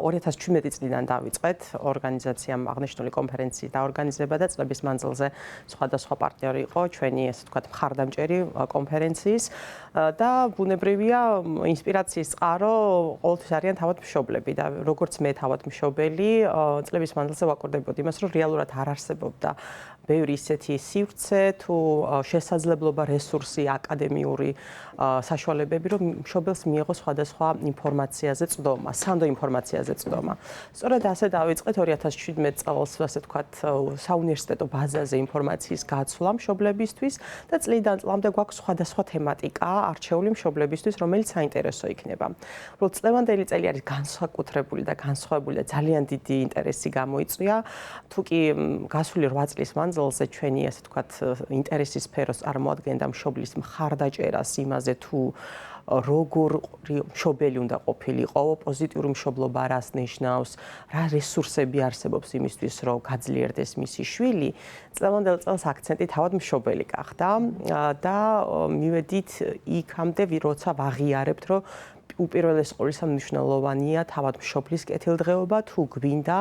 2017 წლიდან დავიწყეთ ორგანიზაციამ აღნიშნული კონფერენციის დაორგანიზება და წლების მანძილზე სხვადასხვა პარტნიორი იყო ჩვენი ესე ვთქვათ მხარდამჭერი კონფერენციის და ბუნებრივია ინსპირაციის წყარო ყოველთვის არიან თავად მშობლები და როგორც მე თავად მშობელი წლების მანძილზე ვაკურდებოდი იმას რომ რეალურად არ არსებობდა ბევრი ისეთი სივრცე თუ შესაძლებლობა რესურსი აკადემიური საშუალებები რომ მშობელს მიიღოს სხვადასხვა ინფორმაციაზე წვდომა, სანდო ინფორმაციაზე წვდომა. სწორედ ასე დავიწყეთ 2017 წელს, ასე ვთქვათ, საუნივერსიტეტო ბაზაზე ინფორმაციის გაცვლა მშობლებისთვის და წლიდან წლამდე გვაქვს სხვადასხვა თემატიკა არჩეული მშობლებისთვის, რომელიც საინტერესო იქნება. უბრალოდ წლევანდელი წელი არის განსაკუთრებული და განსხვავებული და ძალიან დიდი ინტერესი გამოიწვია. თუკი გასული 8 წლის მანძილზე ჩვენი, ასე ვთქვათ, ინტერესის სფეროს წარმოადგენდა მშობლის მხარდაჭერას იმაზე თუ როგორი მშობელი უნდა ყოფილიყო, პოზიტიური მშობლობა რას ნიშნავს, რა რესურსები არსებობს იმისთვის, რომ გაძლიერდეს მისი შვილი, წლევანდელ წელს აქცენტი თავად მშობელი გახდა და მივედით იქამდე, როცა ვაღიარებთ, რომ უპირველეს ყოვლისა მნიშვნელოვანია თავად მშობლის კეთილდღეობა, თუ გვინდა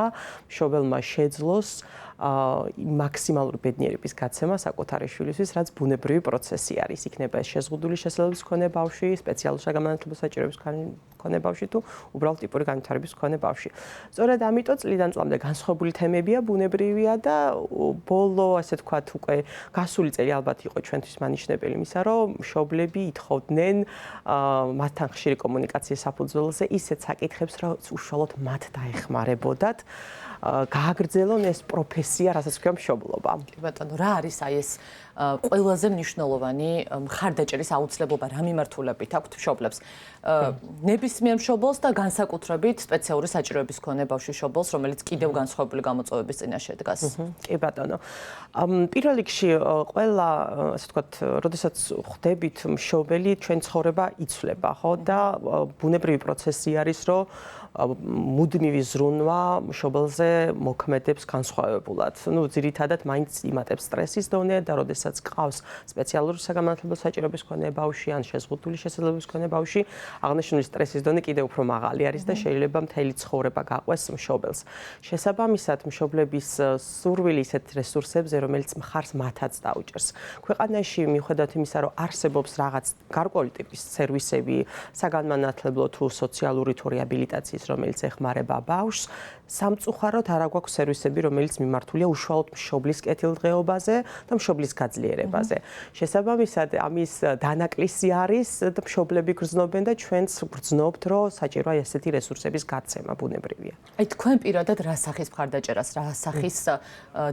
მშობელმა შეძლოს მაქსიმალური ბედნიერების გაცემა საკუთარი შვილისთვის, რაც ბუნებრივი პროცესი არის. იქნება ეს შეზღუდული შესაძლებლობის მქონე ბავშვი, სპეციალური საგამანათლებლო საჭიროების მქონე ბავშვი თუ უბრალოდ ტიპური განვითარების მქონე ბავშვი. სწორედ ამიტომ წლიდან წლამდე განსხვავებული თემებია, ბუნებრივია და ბოლო, ასე ვთქვათ, უკვე გასული წელი ალბათ იყო ჩვენთვის მანიშნებელი იმისა, რომ მშობლები ითხოვდნენ მათთან ხშირი კომუნიკაციის საფუძველზე ისეთ საკითხებს, რაც უშუალოდ მათ დაეხმარებოდათ. გააგრძელონ ეს პროფესია, რასაც ქვია მშობლობა. კი ბატონო, რა არის აი ეს ყველაზე მნიშვნელოვანი მხარდაჭერის აუცილებლობა, რა მიმართულებით აქვთ მშობლებს? ნებისმიერ მშობელს და განსაკუთრებით სპეციალური საჭიროების მქონე ბავშვის მშობელს, რომელიც კიდევ განსხვავებული გამოწვევების წინაშე დგას. კი ბატონო. პირველ რიგში ყველა, ასე ვთქვათ, როდესაც ხვდებით მშობელი, ჩვენ ცხოვრება იცვლება, ხო? და ბუნებრივი პროცესი არის, რომ მუდმივი ზრუნვა მშობელზე მოქმედებს განსხვავებულად. ძირითადად მაინც იმატებს სტრესის დონე და როდესაც ყავს სპეციალური საგამანათლებლო საჭიროების მქონე ბავშვი ან შეზღუდული შესაძლებლობის მქონე ბავშვი, აღნიშნული სტრესის დონე კიდევ უფრო მაღალი არის და შეიძლება მთელი ცხოვრება გაყვეს მშობელს. შესაბამისად, მშობლების სურვილი ისეთ რესურსებზე, რომელიც მხარს მათაც დაუჭერს. ქვეყანაში მიუხედავად იმისა, რომ არსებობს რაღაც გარკვეული ტიპის სერვისები, საგანმანათლებლო თუ სოციალური თუ რეაბილიტაციის რომელიც ეხმარება ბავშვს, სამწუხაროდ არ აქვს სერვისები, რომელიც მიმართულია უშუალოდ მშობლის კეთილდღეობაზე და მშობლის გაძლიერებაზე. შესაბამისად, ამის დანაკლისი არის და მშობლები გრძნობენ და ჩვენც გრძნობთ, რომ საჭიროა ესეთი რესურსების გაცემა ბუნებრივია. აი თქვენ პირადად რა სახის მხარდაჭერას, რა სახის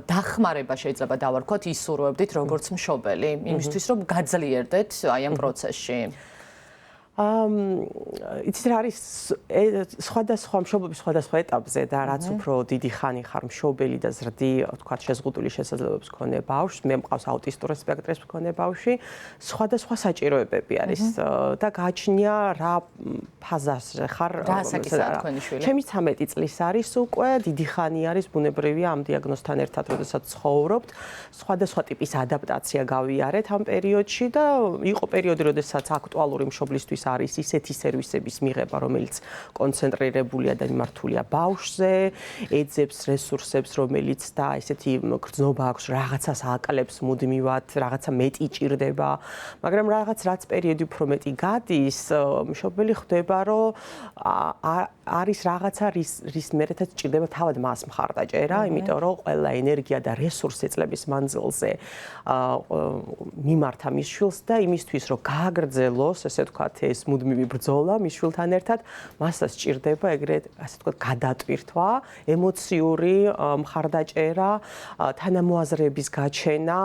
დახმარება შეიძლება დავარქვათ ისურვებდით როგორც მშობელი, იმისთვის რომ გაძლიერდეთ აი ამ პროცესში? იცით რა არის სხვადასხვა მშობლობის სხვადასხვა ეტაპზე და რაც უფრო დიდი ხანი ხარ მშობელი და ზრდი, თქვათ, შეზღუდული შესაძლებლობის მქონე ბავშვს, მე მყავს აუტისტური სპექტრის მქონე ბავშვი, სხვადასხვა საჭიროებები არის და გააჩნია რა ფაზაზე ხარ. რა ასაკისაა თქვენი შვილი? ჩემი 13 წლის არის უკვე, დიდი ხანი არის ბუნებრივია ამ დიაგნოზთან ერთად, როდესაც ცხოვრობთ, სხვადასხვა ტიპის ადაპტაცია გავიარეთ ამ პერიოდში და იყო პერიოდი, როდესაც აქტუალური მშობლისთვის არის ისეთი სერვისების მიღება, რომელიც კონცენტრირებულია და მიმართულია ბავშვზე, ეძებს რესურსებს, რომელიც და ესეთი გრძნობა აქვს, რაღაცას აკლებს მუდმივად, რაღაცა მეტი ჭირდება, მაგრამ რაც პერიოდი უფრო მეტი გადის, მშობელი ხვდება, რომ არის რაღაცა, რის მერეთაც ჭირდება თავად მას მხარდაჭერა, იმიტომ რომ ყველა ენერგია და რესურსი წლების მანძილზე მიმართა მის შვილს და იმისთვის, რომ გააგრძელოს, ესე ვთქვათ, ეს მუდმივი ბრძოლა მის შვილთან ერთად, მასაც ჭირდება ეგრეთ, ასე ვთქვათ, გადატვირთვა, ემოციური მხარდაჭერა, თანამოაზრეების გაჩენა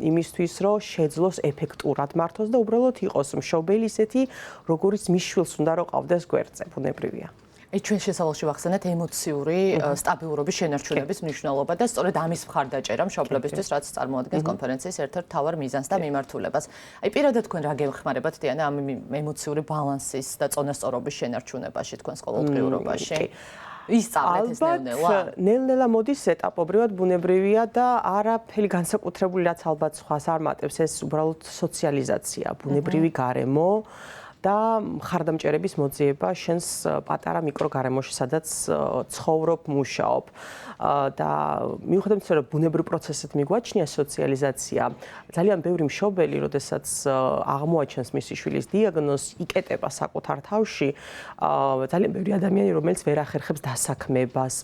იმისთვის, რომ შეძლოს ეფექტურად მართოს და უბრალოდ იყოს მშობელი ისეთი, როგორიც მის შვილს უნდა რომ ყავდეს გვერდზე, ბუნებრივია. ჩვენ შესავალში ვახსენეთ ემოციური სტაბილურობის შენარჩუნების მნიშვნელობა და სწორედ ამის მხარდაჭერა მშობლებისთვის, რაც წარმოადგენს კონფერენციის ერთ-ერთ მთავარ მიზანს და მიმართულებას. აი პირადად თქვენ რა გეხმარებათ დიანა ამ ემოციური ბალანსის და წონასწორობის შენარჩუნებაში თქვენს ყოველდღიურობაში? ისწავლეთ ეს ნელ-ნელა? ნელ-ნელა მოდის ეტაპობრივად ბუნებრივია და არაფერი განსაკუთრებული, რაც ალბათ სხვას არ მატებს, ეს უბრალოდ სოციალიზაცია, ბუნებრივი გარემო. და მხარდამჭერების მოძიება შენს პატარა მიკროგარემოში, სადაც ცხოვრობ, მუშაობ. და მიუხედავად იმისა, რომ ბუნებრივ პროცესად მიგვაჩნია სოციალიზაცია, ძალიან ბევრი მშობელი, როდესაც აღმოაჩენს მისი შვილის დიაგნოზს, იკეტება საკუთარ თავში, ძალიან ბევრი ადამიანი, რომელიც ვერ ახერხებს დასაქმებას,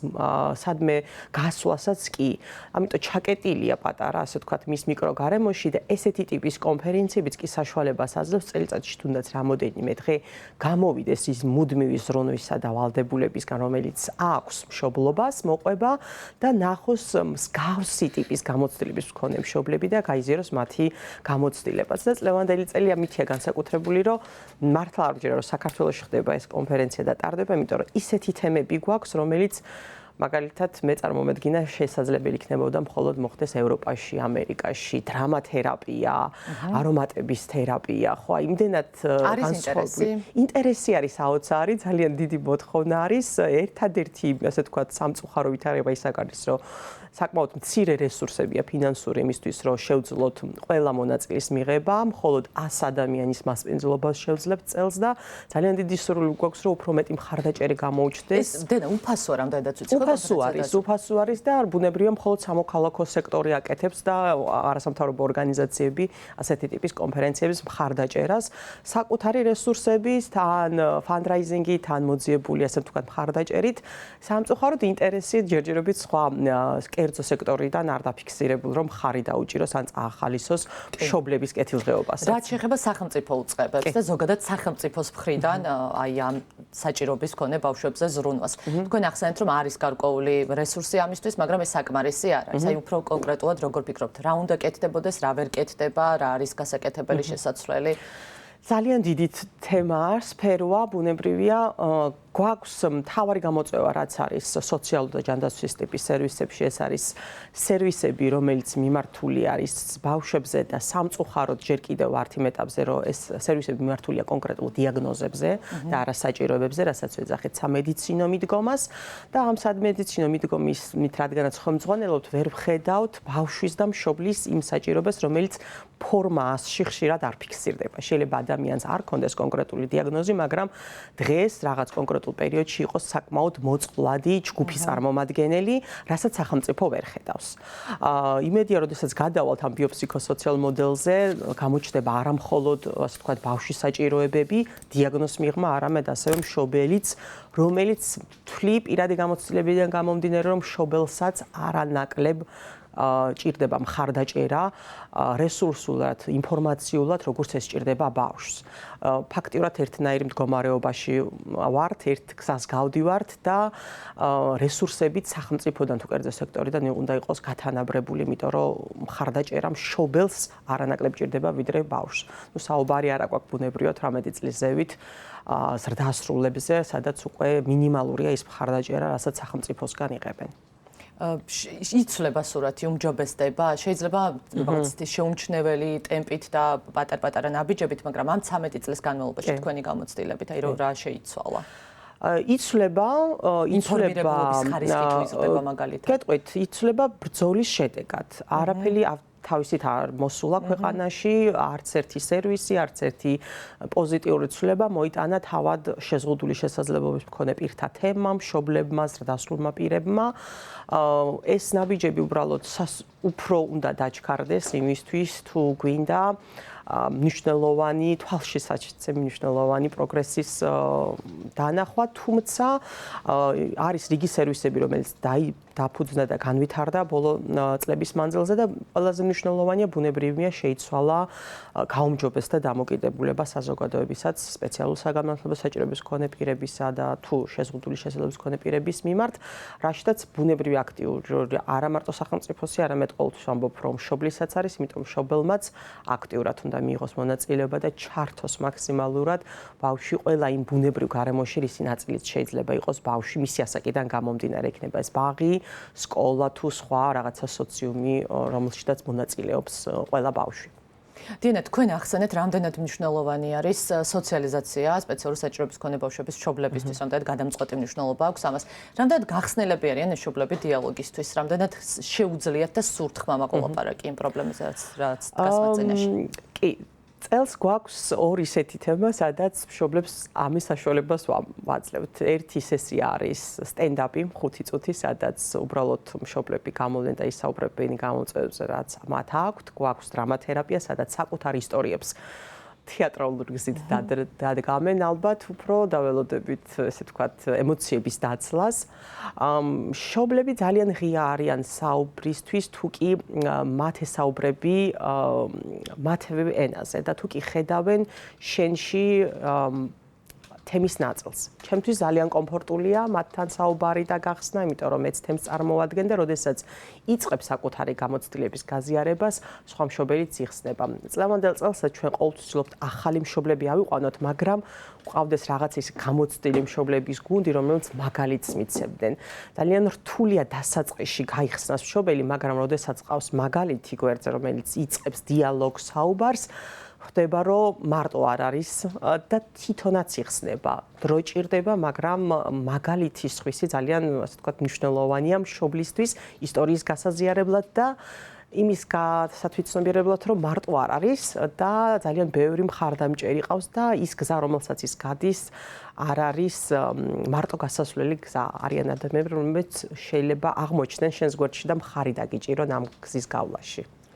სადმე გასვლასაც კი. ამიტომ ჩაკეტილია პატარა, ასე ვთქვათ, მის მიკროგარემოში და ესეთი ტიპის კონფერენციებიც კი საშუალებას აძლევს წელიწადში თუნდაც რამოდენიმე დღე გამოვიდეს ის მუდმივი ზრუნვისა და ვალდებულებისგან, რომელიც აქვს მშობლობას, მოყვება და ნახოს მსგავსი ტიპის გამოცდილების მქონე მშობლები და გაიზიაროს მათი გამოცდილებაც. და წლევანდელი წელი ამითია განსაკუთრებული, რომ მართლა არ ვჯერა, რომ საქართველოში ხდება ეს კონფერენცია და ტარდება, იმიტომ რომ ისეთი თემები გვაქვს, რომელიც მაგალითად მე წარმომედგინა შესაძლებელი იქნებოდა მხოლოდ მოხდეს ევროპაში, ამერიკაში, დრამათერაპია, არომატების თერაპია, ხო, იმდენად ინტერესი არის საოცარი, ძალიან დიდი მოთხოვნა არის, ერთადერთი, ასე ვთქვათ, სამწუხარო ვითარება ის არის, რომ საკმაოდ მცირე რესურსებია ფინანსური იმისთვის, რომ შევძლოთ ყველა მონაწილის მიღება, მხოლოდ 100 ადამიანის მასპინძლობას შევძლებთ წელს და ძალიან დიდი სურვილი გვაქვს, რომ უფრო მეტი მხარდაჭერი გამოუჩნდეს. ეს დედა უფასოა რამდენადაც ვიცი. უფასო არის და ბუნებრივია მხოლოდ სამოქალაქო სექტორი აკეთებს და არასამთავრობო ორგანიზაციები ასეთი ტიპის კონფერენციების მხარდაჭერას, საკუთარი რესურსების, თან ფანდრაიზინგით, თან მოძიებული, ასე ვთქვათ, მხარდაჭერით, სამწუხაროდ ინტერესი ჯერჯერობით სხვა კერძო სექტორიდან არ დაფიქსირებულ, რომ ხარი დაუჭიროს ან წაახალისოს მშობლების კეთილდღეობას. რაც შეეხება სახელმწიფო უწყებებს და ზოგადად სახელმწიფოს მხრიდან აი ამ საჭიროების მქონე ბავშვებზე ზრუნვას. თქვენ ახსენეთ, რომ არის გარკვეული რესურსი ამისთვის, მაგრამ ეს საკმარისი არ არის. აი უფრო კონკრეტულად როგორ ფიქრობთ, რა უნდა კეთდებოდეს, რა ვერ კეთდება, რა არის გასაკეთებელი შესაძლებელი? ძალიან დიდი თემაა, სფეროა, ბუნებრივია. გვაქვს მთავარი გამოწვევა, რაც არის სოციალური და ჯანდაცვის ტიპის სერვისებში, ეს არის სერვისები, რომელიც მიმართული არის ბავშვებზე და სამწუხაროდ ჯერ კიდევ ართ იმ ეტაპზე, რომ ეს სერვისები მიმართულია კონკრეტულ დიაგნოზებზე და არა საჭიროებებზე, რასაც ვეძახით სამედიცინო მიდგომას და ამ სამედიცინო მიდგომით, რადგანაც ხელმძღვანელობთ, ვერ ვხედავთ ბავშვის და მშობლის იმ საჭიროებას, რომელიც ფორმაში ხშირად არ ფიქსირდება. შეიძლება ადამიანს არ ქონდეს კონკრეტული დიაგნოზი, მაგრამ დღეს რაღაც კონკრეტულ პერიოდში იყოს საკმაოდ მოწყვლადი ჯგუფის წარმომადგენელი, რასაც სახელმწიფო ვერ ხედავს. იმედია, როდესაც გადავალთ ამ ბიოფსიქოსოციალურ მოდელზე, გამოჩნდება არა მხოლოდ, ასე ვთქვათ, ბავშვის საჭიროებები, დიაგნოზის მიღმა, არამედ ასევე მშობელიც, რომელიც თვლი პირადი გამოცდილებიდან გამომდინარე, რომ მშობელსაც არანაკლებ ჭირდება მხარდაჭერა რესურსულად, ინფორმაციულად, როგორც ეს ჭირდება ბავშვს. ფაქტიურად ერთნაირი მდგომარეობაში ვართ, ერთ გზას გავდივართ და რესურსებით სახელმწიფოდან თუ კერძო სექტორიდან უნდა იყოს გათანაბრებული, იმიტომ რომ მხარდაჭერა მშობელს არანაკლებ ჭირდება ვიდრე ბავშვს. ნუ საუბარი არ აქვს ბუნებრივად 18 წლის ზევით ზრდასრულებზე, სადაც უკვე მინიმალურია ის მხარდაჭერა, რასაც სახელმწიფოსგან იღებენ. იცვლება სურათი, უმჯობესდება, შეიძლება რაღაც შეუმჩნეველი ტემპით და პატარ-პატარა ნაბიჯებით, მაგრამ ამ 13 წლის განმავლობაში თქვენი გამოცდილებით, აი რა შეიცვალა? იცვლება ინფორმირებულობის ხარისხი თუ იზრდება მაგალითად. გეტყვით, იცვლება ბრძოლის შედეგად. არაფერი თავისით არ მოსულა ქვეყანაში, არც ერთი სერვისი, არც ერთი პოზიტიური ცვლილება მოიტანა თავად შეზღუდული შესაძლებლობის მქონე პირთა თემმა, მშობლებმა, ზრდასრულმა პირებმა. ეს ნაბიჯები უბრალოდ უფრო უნდა დაჩქარდეს იმისთვის, თუ გვინდა მნიშვნელოვანი, თვალშისაცემი მნიშვნელოვანი პროგრესის დანახვა, თუმცა არის რიგი სერვისები, რომელიც დაფუძნა და განვითარდა ბოლო წლების მანძილზე და ყველაზე მნიშვნელოვანია ბუნებრივია შეიცვალა გაუმჯობესდა დამოკიდებულება საზოგადოებისაც სპეციალურ საგანმანათლებლო საჭიროების მქონე პირებისა და თუ შეზღუდული შესაძლებლობის მქონე პირების მიმართ, რაშიდაც ბუნებრივი აქტიური არა მარტო სახელმწიფოსი, არამედ ყოველთვის ვამბობ, რომ მშობლისაც არის, იმიტომ მშობელმაც აქტიურად უნდა მიიღოს მონაწილეობა და ჩართოს მაქსიმალურად ბავშვი ყველა იმ ბუნებრივ გარემოში, რის ნაწილიც შეიძლება იყოს ბავშვი მისი ასაკიდან გამომდინარე, იქნება ეს ბაღი, სკოლა თუ სხვა რაღაცა სოციუმი, რომელშიც მონაწილეობს ყველა ბავშვი. დიანა, თქვენ ახსენეთ, რამდენად მნიშვნელოვანი არის სოციალიზაცია სპეციალური საჭიროების მქონე ბავშვების მშობლებისთვის, რამდენად გადამწყვეტი მნიშვნელობა აქვს ამას. რამდენად გახსნელები არიან ეს მშობლები დიალოგისთვის, რამდენად შეუძლიათ და სურთ ხმამაღლა ლაპარაკი იმ პრობლემებზე, რაც დგას მაწინაშე. კი, წელს გვაქვს ორი ისეთი თემა, სადაც მშობლებს ამის საშუალებას ვაძლევთ. ერთი სესია არის სტენდაპი 5 წუთი, sadაც უბრალოდ მშობლები გამოვიდნენ და ისაუბრებენ გამოწვევებზე, რაც მათ აქვთ. გვაქვს დრამათერაპია, სადაც საკუთარ ისტორიებს თეატრალური გზით დადგამენ, ალბათ უფრო დაველოდებით, ესე ვთქვათ, ემოციების დაცლას. მშობლები ძალიან ღია არიან საუბრისთვის, თუ კი მათ ესაუბრები მათივე ენაზე და თუ კი ხედავენ შენში თემის ნაწილს. ჩემთვის ძალიან კომფორტულია მათთან საუბარი და გახსნა, იმიტომ რომ მეც თემს წარმოვადგენ და როდესაც იწყებს საკუთარი გამოცდილების გაზიარებას, სხვა მშობელიც იხსნება. წლევანდელ წელსაც ჩვენ ყოველთვის ვცდილობთ ახალი მშობლები ავიყვანოთ, მაგრამ გვყავდეს რაღაც ის გამოცდილი მშობლების გუნდი, რომელიც მაგალითს მიცემდნენ. ძალიან რთულია დასაწყისში გაიხსნას მშობელი, მაგრამ როდესაც ყავს მაგალითი გვერდზე, რომელიც იწყებს დიალოგს, საუბარს, ხდება რომ მარტო არ არის და თვითონაც იხსნება. დრო ჭირდება, მაგრამ მაგალითის ხვისი ძალიან, ასე ვთქვათ, მნიშვნელოვანია მშობლისთვის ისტორიის გასაზიარებლად და იმის გასათვითცნობიერებლად, რომ მარტო არ არის და ძალიან ბევრი მხარდამჭერი ყავს და ის გზა, რომელსაც ის გადის, არ არის მარტო გასასვლელი გზა. არიან ადამიანები, რომლებიც შეიძლება აღმოჩნდნენ შენს გვერდში და მხარი დაგიჭირონ ამ გზის გავლაში.